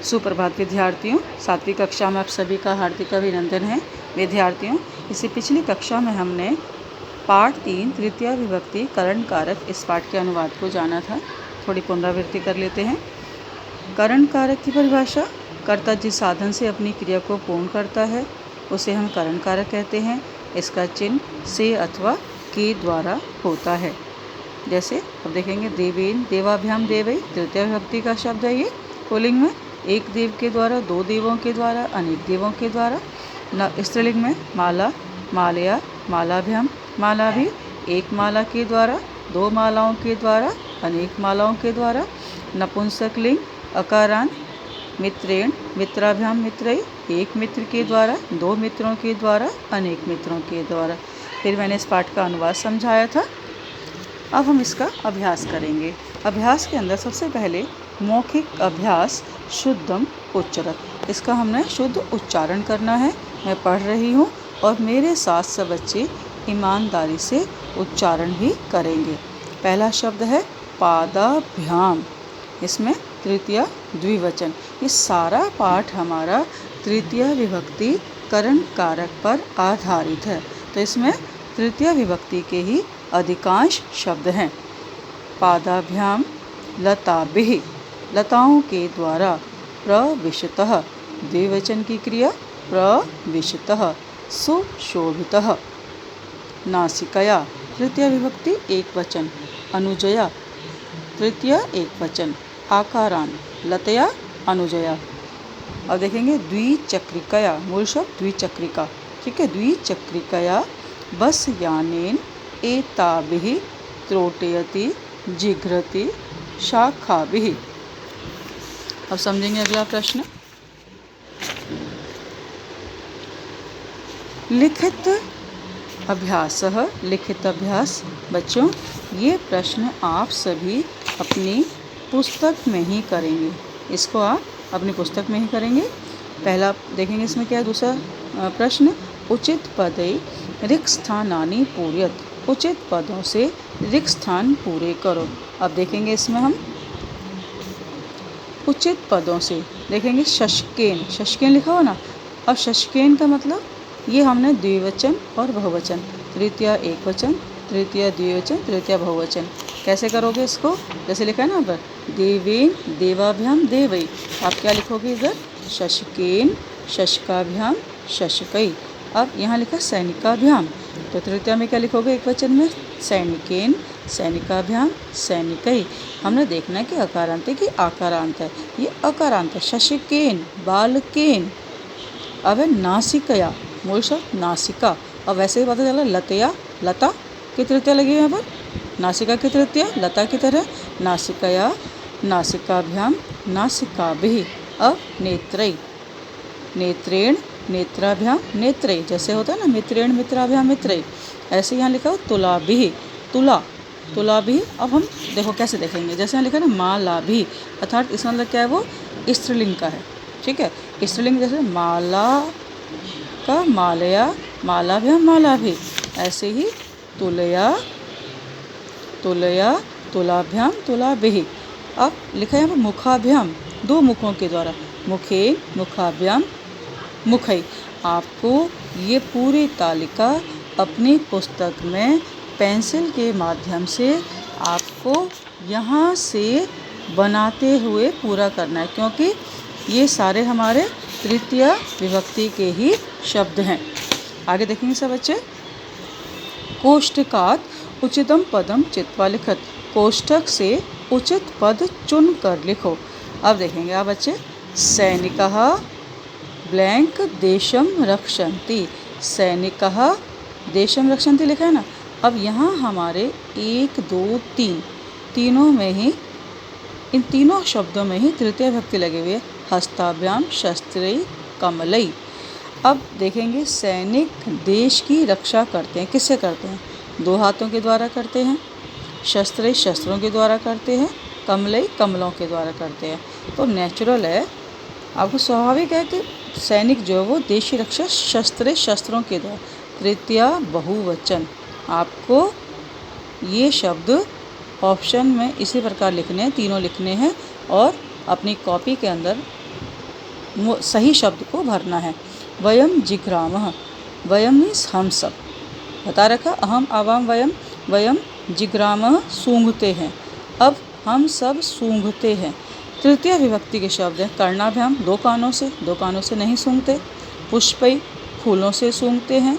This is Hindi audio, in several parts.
सुप्रभात विद्यार्थियों, 7वीं कक्षा में आप सभी का हार्दिक अभिनंदन है। विद्यार्थियों, इससे पिछली कक्षा में हमने पाठ 3 तृतीया विभक्ति करण कारक इस पाठ के अनुवाद को जाना था। थोड़ी पुनरावृत्ति कर लेते हैं। करण कारक की परिभाषा: कर्ता जिस साधन से अपनी क्रिया को पूर्ण करता है उसे हम करण कारक कहते हैं। इसका चिन्ह से अथवा के द्वारा होता है। जैसे अब देखेंगे, देवेन देवाभ्याम देवई तृतीया विभक्ति का शब्द है। ये पुल्लिंग में एक देव के द्वारा, दो देवों के द्वारा, अनेक देवों के द्वारा। स्त्रीलिंग में माला मालया मालाभ्याम माला भी, एक माला के द्वारा, दो मालाओं के द्वारा, अनेक मालाओं के द्वारा। नपुंसकलिंग अकारांत मित्रेण मित्राभ्याम मित्रई, एक मित्र के द्वारा, दो मित्रों के द्वारा, अनेक मित्रों के द्वारा। फिर मैंने इस पाठ का अनुवाद समझाया था। अब हम इसका अभ्यास करेंगे। अभ्यास के अंदर सबसे पहले मौखिक अभ्यास शुद्धम उच्चरत। इसका हमने शुद्ध उच्चारण करना है। मैं पढ़ रही हूँ और मेरे साथ सब बच्चे ईमानदारी से उच्चारण भी करेंगे। पहला शब्द है पादाभ्याम। इसमें तृतीया द्विवचन। ये सारा पाठ हमारा तृतीया विभक्ति करण कारक पर आधारित है, तो इसमें तृतीया विभक्ति के ही अधिकांश शब्द हैं। पादाभ्याम लताभिः, लताओं के द्वारा। प्रविशतः, द्विवचन की क्रिया प्रविशतः। सुशोभितः। नासिकया, तृतीया विभक्ति एक वचन। अनुजया, तृतीया एक वचन। आकारान, लतया अनुजया। अब देखेंगे द्विचक्रिकया, मूल शब्द द्विचक्रिका। ठीक है, द्विचक्रिकया बस यानेन एताभिः त्रोटयति जिघ्रति शाखाभिः। अब समझेंगे अगला प्रश्न। लिखित अभ्यासः, लिखित अभ्यास। बच्चों, ये प्रश्न आप सभी अपनी पुस्तक में ही करेंगे। इसको आप अपनी पुस्तक में ही करेंगे। पहला देखेंगे इसमें क्या है। दूसरा प्रश्न, उचित पदै रिक्त स्थानानि पूरयत, उचित पदों से रिक्त स्थान पूरे करो। अब देखेंगे इसमें हम उचित पदों से देखेंगे। शशकेन, शशकेन लिखा हो ना। अब शशकेन का मतलब ये हमने द्विवचन और बहुवचन, तृतीया एक वचन, तृतीया द्विवचन, तृतीया बहुवचन। कैसे करोगे इसको? जैसे लिखा है ना ऊपर, देवेन देवाभ्याम देवई। आप क्या लिखोगे इधर? शशकेन शशकाभ्याम शशकई। अब यहाँ लिखा सैनिकाभ्याम, तो तृतीया में क्या लिखोगे? एक वचन में सैनिकेन सैनिकाभ्याम सैनिकई। हमने देखना है कि अकारांत है कि आकारांत है। ये अकारांत है। शशकेन बालकेन। अब है नासिकया, मूल शब्द नासिका। अब वैसे ही पता चला लतया, लता की तृतीया लगी है यहाँ पर। नासिका की तृतीया लता की तरह। नासिकया नासिकाभ्याम नासिकाभिः। अब नेत्रई, नेत्रेण नेत्राभ्याम नेत्रई। जैसे होता है ना मित्रेण मित्राभ्याम मित्रई, ऐसे यहाँ लिखा हो तुलाभिः, तुला तुलाभिः। अब हम देखो कैसे देखेंगे। जैसे यहाँ लिखा है ना मालाभिः, अर्थात इसका मतलब क्या है? वो स्त्रीलिंग का है। ठीक है, स्त्रीलिंग जैसे माला का मालया मालाभ्याम मालाभिः, ऐसे ही तुलया तुलया तुलाभ्याम तुलाभिः। अब लिखा है यहाँ पर मुखाभ्याम, दो मुखों के द्वारा। मुखे मुखाभ्याम मुखई। आपको ये पूरी तालिका अपनी पुस्तक में पेंसिल के माध्यम से आपको यहाँ से बनाते हुए पूरा करना है, क्योंकि ये सारे हमारे तृतीया विभक्ति के ही शब्द हैं। आगे देखेंगे सब बच्चे। कोष्ठकात् उचितम पदम चित्वा लिखत, कोष्ठक से उचित पद चुन कर लिखो। अब देखेंगे आप बच्चे। सैनिकः ब्लैंक देशम रक्षन्ति, सैनिकः देशम रक्षन्ति लिखा है ना। अब यहाँ हमारे 1 2 3 तीनों में ही, इन तीनों शब्दों में ही तृतीया विभक्ति लगे हुए। हस्ताभ्याम शस्त्रई कमलई। अब देखेंगे सैनिक देश की रक्षा करते हैं। किससे करते हैं? दो हाथों के द्वारा करते हैं। शस्त्रई शस्त्रों के द्वारा करते हैं। कमलई कमलों के द्वारा करते हैं। तो नेचुरल है, आपको स्वाभाविक है कि सैनिक जो है वो देश की रक्षा शस्त्र शस्त्रों के द्वारा। तृतीया बहुवचन। आपको ये शब्द ऑप्शन में इसी प्रकार लिखने हैं, तीनों लिखने हैं और अपनी कॉपी के अंदर सही शब्द को भरना है। वयम जिघ्रामः, वयम मीन्स हम सब, बता रखा। अहम आवाम वयम, वयम जिघ्रामः सूंघते हैं। अब हम सब सूंघते हैं। तृतीय विभक्ति के शब्द हैं कर्णाभ्याम, दो कानों से नहीं सूंघते। पुष्पै, फूलों से सूंघते हैं।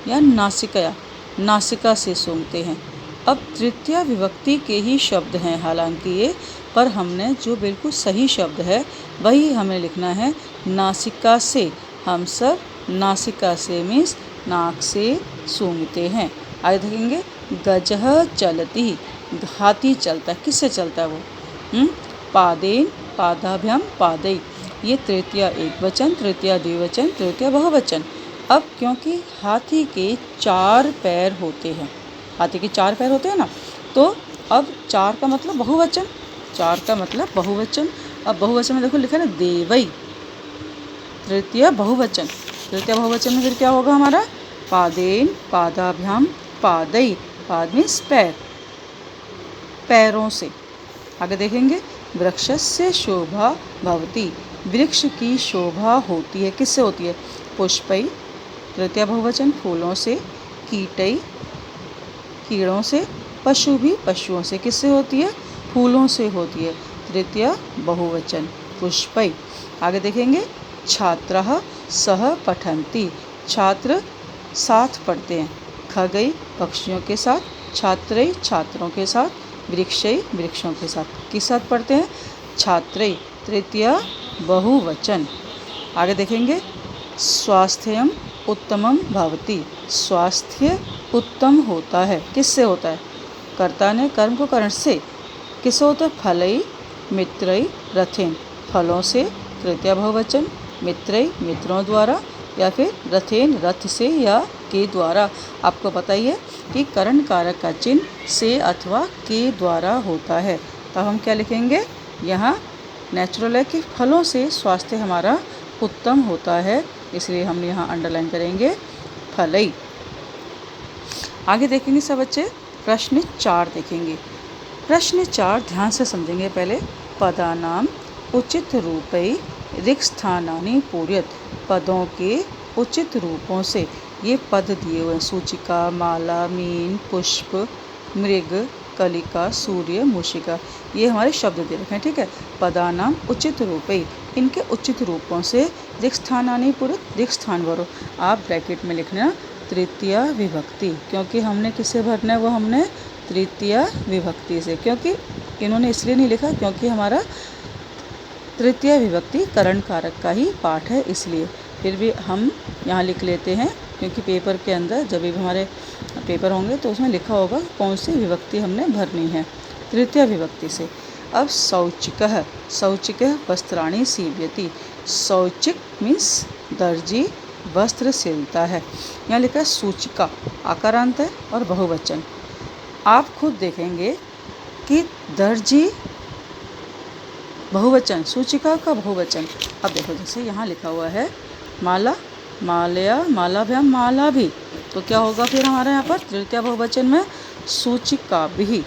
या नासिकया, नासिका से सूंघते हैं। अब तृतीय विभक्ति के ही शब्द हैं हालांकि ये, पर हमने जो बिल्कुल सही शब्द है वही हमें लिखना है। नासिका से, हम सब नासिका से मीन्स नाक से सूंघते हैं। आगे देखेंगे गजः चलति, हाथी चलता है। किससे चलता है वो? पादेन, पादाभ्याम पादै। ये तृतीया एक वचन, तृतीया द्विवचन, तृतीया बहुवचन। अब क्योंकि हाथी के 4 पैर होते हैं, हाथी के 4 पैर होते हैं ना, तो अब 4 का मतलब बहुवचन, 4 का मतलब बहुवचन। अब बहुवचन में देखो लिखा है ना देवई, तृतीय बहुवचन। तृतीय बहुवचन में फिर क्या होगा हमारा? पादेन, पादाभ्याम पादै। पाद मीन्स पैर, पैरों से। आगे देखेंगे वृक्षस्य शोभा भवति, वृक्ष की शोभा होती है। किससे होती है? पुष्पै, तृतीय बहुवचन, फूलों से। कीटै, कीड़ों से। पशु भी पशुओं से। किससे होती है? फूलों से होती है, तृतीय बहुवचन पुष्पै। आगे देखेंगे छात्रः सह पठन्ति, छात्र साथ पढ़ते हैं। खगै, पक्षियों के साथ। छात्रै, छात्रों के साथ। वृक्षै, वृक्षों के साथ। किस साथ पढ़ते हैं? छात्रै, तृतीय बहुवचन। आगे देखेंगे स्वास्थ्यम उत्तमम भवति, स्वास्थ्य उत्तम होता है। किससे होता है? कर्ता ने कर्म को करण से। किससे होता है? फलै, मित्रै, रथेन, फलों से, तृतीय बहुवचन। मित्रै, मित्रों द्वारा। या फिर रथेन, रथ से या के द्वारा। आपको पता ही है कि करण कारक का चिन्ह से अथवा के द्वारा होता है। तब हम क्या लिखेंगे? यहाँ नेचुरल है कि फलों से स्वास्थ्य हमारा उत्तम होता है, इसलिए हम यहाँ अंडरलाइन करेंगे फलै। आगे देखेंगे सब बच्चे प्रश्न 4 देखेंगे। प्रश्न 4 ध्यान से समझेंगे पहले। पदानाम उचित रूपै रिक्स्थानानि पूरयत, पदों के उचित रूपों से। ये पद दिए हुए हैं सूचिका, माला, मीन, पुष्प, मृग, कलिका, सूर्य, मूषिका। ये हमारे शब्द दे रखे हैं, ठीक है। पदानाम उचित रूपै, इनके उचित रूपों से। रिक्स्थानानि पूरयत, रिक्त स्थान भरो। आप ब्रैकेट में लिखना तृतीय विभक्ति, क्योंकि हमने किससे भरना है? वो हमने तृतीय विभक्ति से। क्योंकि इन्होंने इसलिए नहीं लिखा क्योंकि हमारा तृतीय विभक्ति करण कारक का ही पाठ है, इसलिए। फिर भी हम यहाँ लिख लेते हैं क्योंकि पेपर के अंदर जब भी हमारे पेपर होंगे तो उसमें लिखा होगा कौन सी विभक्ति हमने भरनी है, तृतीय विभक्ति से। अब शौचिकः, शौचिकः वस्त्राणि सीव्यति, शौचिक मीन्स दर्जी वस्त्र सिलता है। यहाँ लिखा है सूचिका, आकारांत है और बहुवचन। आप खुद देखेंगे कि दर्जी बहुवचन, सूचिका का बहुवचन। अब देखो जैसे यहाँ लिखा हुआ है माला, मालया, मालाभ्याम माला भी, तो क्या होगा फिर हमारे यहाँ पर तृतीय बहुवचन में सूचिका भी।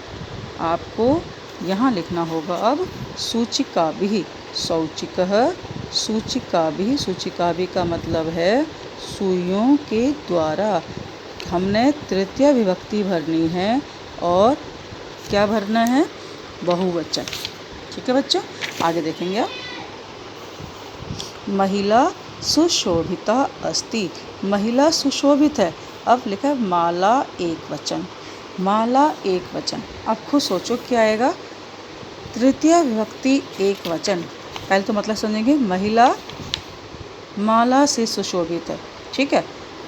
आपको यहाँ लिखना होगा अब सूचिका भी। शौचिकः सूचिका भी, सूचिका भी का मतलब है सुइयों के द्वारा। हमने तृतीय विभक्ति भरनी है और क्या भरना है? बहुवचन। ठीक है बच्चों, आगे देखेंगे आप। महिला सुशोभिता अस्ति, महिला सुशोभित है। अब लिखा है माला एक वचन, माला एक वचन। अब खुद सोचो क्या आएगा? तृतीय विभक्ति एक वचन। पहले तो मतलब समझेंगे, महिला माला से सुशोभित है, ठीक है।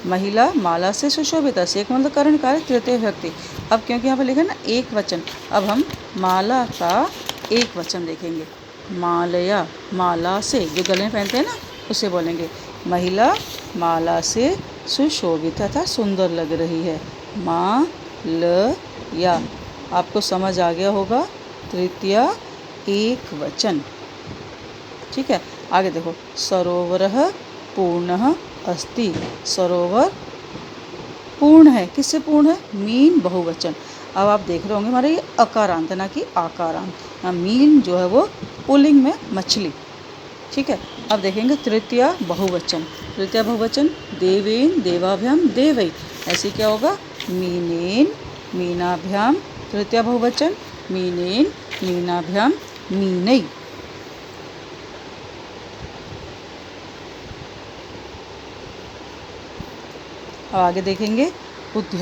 महिला माला से सुशोभित है, से एक मतलब करण कारक तृतीय विभक्ति। अब क्योंकि यहाँ पर लिखा है ना एक वचन, अब हम माला का एक वचन देखेंगे। मालया, माला से, जो गले में पहनते हैं ना उसे बोलेंगे। महिला माला से सुशोभित तथा सुंदर लग रही है। मालया, आपको समझ आ गया होगा, तृतीय एक वचन, ठीक है। आगे देखो सरोवरः पूर्णः अस्ति, सरोवर पूर्ण है। किससे पूर्ण है? मीन बहुवचन। अब आप देख रहे होंगे हमारे ये अकारांत ना कि आकारांत। मीन जो है वो पुल्लिंग में मछली, ठीक है। अब देखेंगे तृतीया बहुवचन। तृतीया बहुवचन देवेन देवाभ्याम देवै, ऐसे क्या होगा मीनेन मीनाभ्याम। तृतीया बहुवचन मीनेन मीनाभ्याम मीनै। अब आगे देखेंगे उद्यान